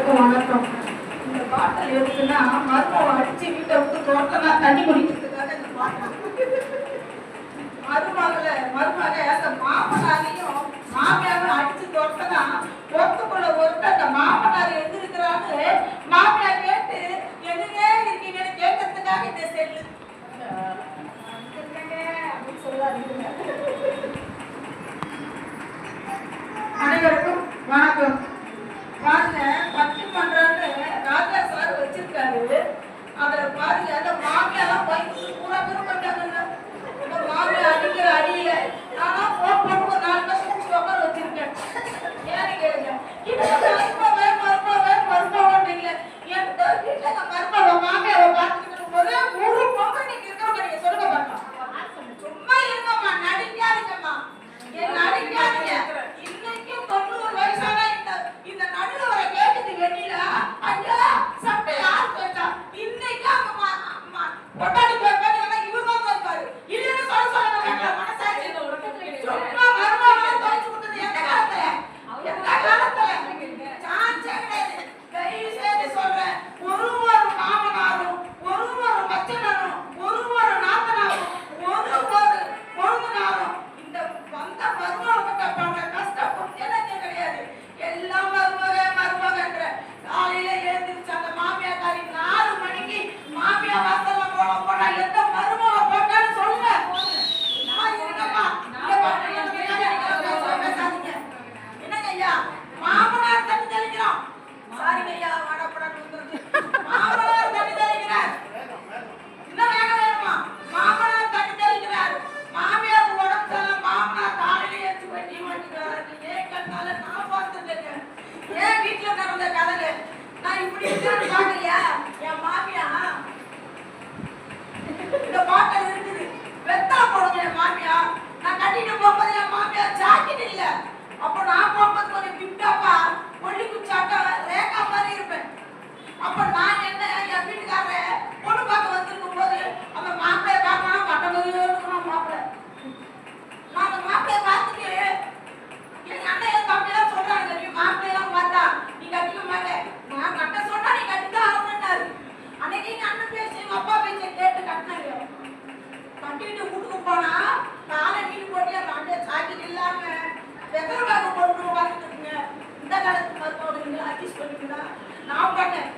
அனைவருக்கும் வணக்கம். இந்த பாட்டில் எதுக்குன்னா மருமவை அடிச்சு வீட்டை விட்டு தோட்டனா தண்ணி குடிக்கிறதுக்காக இந்த பாட்டில். மருமக அந்த மாமனாரையும் மாமியாரும் அடிச்சு தோட்டனா பொறுத்துக்குள்ள ஒருத்தர் அந்த மாமனார் எழுந்திருக்கிறான்னு மாமியார் கேட்டு எதுங்க இருக்கீங்கன்னு கேட்கறதுக்காக இந்த செல்லு அப்படின்னு சொல்லாதீங்க. அனைவருக்கும் வணக்கம். பாருங்க, பட்டிமன்றம்னு ராஜா சார் வச்சிருக்காரு. அதுல பாருங்க அந்த மாமியாலாம் பைக்கு பூரா விருப்பட்டாங்க. இந்த மாமியா அடிக்கிற அடியில ஆனா போட்டு ஒரு 4 வருஷம் உட்கார வச்சிருக்கேன். ஏன்னு கேளுங்க, மருமவன்றீங்களே எந்த வீட்டுல மருமவ மாமியாவை பார்த்துக்கிட்டு ஒரே ஒரு பொம்மை நீங்க இருக்கிறவங்க நீங்க சொல்லுங்க பார்க்கலாம். சும்மா இருங்கம்மா, நடிக்காதீங்கம்மா, நடிக்காதீங்க. இன்னைக்கும் 90 வயசான இந்த நடுவரை கேட்டுட்டு வெளியில ஐயா சட்டை யார் கேட்டா இன்னைக்கு அம்மா பொட்டாடி பேப்பர் இவங்க இருப்பாரு இல்லன்னு சொல்ல மனசாட்சி சும்மா மருமகளை தோச்சு கொடுத்தது எந்த காலத்துல சான்ஸே கிடையாது. தயவு செய்து சொல்றேன், ஒரு மாமனாரும் ஒரு மச்சனரும் ஒரு நாத்தனாரும் ஒரு பொழுதுனாரும் இந்த வந்த மருமகிட்ட பண்ற கஷ்டம் கொஞ்சம் கிடையாது. எல்லாம் மருமகன்ற காலையில எழுந்திருச்சு அந்த மாமியாக்காரி 4 மணிக்கு மாமியா வாசல்ல போனா எந்த மருமக போட்டான்னு சொல்லுங்க. இருக்கமா பேசாதீங்க. என்னங்க ஐயா, மாமனார் தண்ணி தெளிக்கிறோம். சாரிங்க ஐயா, வாடப்படாது மாமனார் தண்ணி தெளிக்கிறார். இன்னும் வேக வேணுமா? மாமனார் தண்ணி தெளிக்கிறார். மாமியாருக்கு உடம்பு சரியில்லை, மாமனார் காலையில ஏற்றி வண்டி மாட்டிக்கிறாரு. ஏன் கண்ணால நான் பார்த்துட்டேங்க. ஏன் வீட்டுல நடந்த கதை நான் இப்படி இருக்கிறேன்னு பாக்கலையா? என் மாமியா இந்த பாட்டில் இருக்குது, வெத்தலை போடுங்க. என் மாமியா நான் கட்டிட்டு போகும்போது என் மாமியா ஜாக்கெட் இல்ல. அப்போ நான் போகும்போது கொஞ்சம் பிப்டாப்பா ஒல்லி குச்சாட்டா ரேகா மாதிரி இருப்பேன். அப்ப நான் என்ன என் வீட்டுக்காரர் பொண்ணு பார்க்க வந்திருக்கும் போது அந்த மாப்பிள்ளைய பார்க்கணும் பட்டமையோ இருக்கணும். மாப்பிள்ளை நான் அந்த மாப்பிள்ளைய பார்த்துட்டு எங்க அண்ணன் என் தம்பியெல்லாம் சொல்றாங்க, நீ மாப்பிள்ளையெல்லாம் பார்த்தா நீ கட்டிக்க மாட்டேன், நான் கட்ட சொன்னா நீ கட்டிதான் ஆகணும்னாரு. அன்னைக்கு எங்க அண்ணன் பேசி எங்க அப்பா பேச்சை கேட்டு கட்டினாரு. கட்டிட்டு வீட்டுக்கு போனா காலை நீட்டு போட்டு அந்த சாக்கிட்டு இல்லாம வெத்தலை பேக்க போட்டு உட்காந்துட்டு இருக்குங்க. இந்த காலத்துக்கு மருத்துவ அட்ஜஸ்ட் பண்ணிக்கலாம். நான் பண்ணேன்,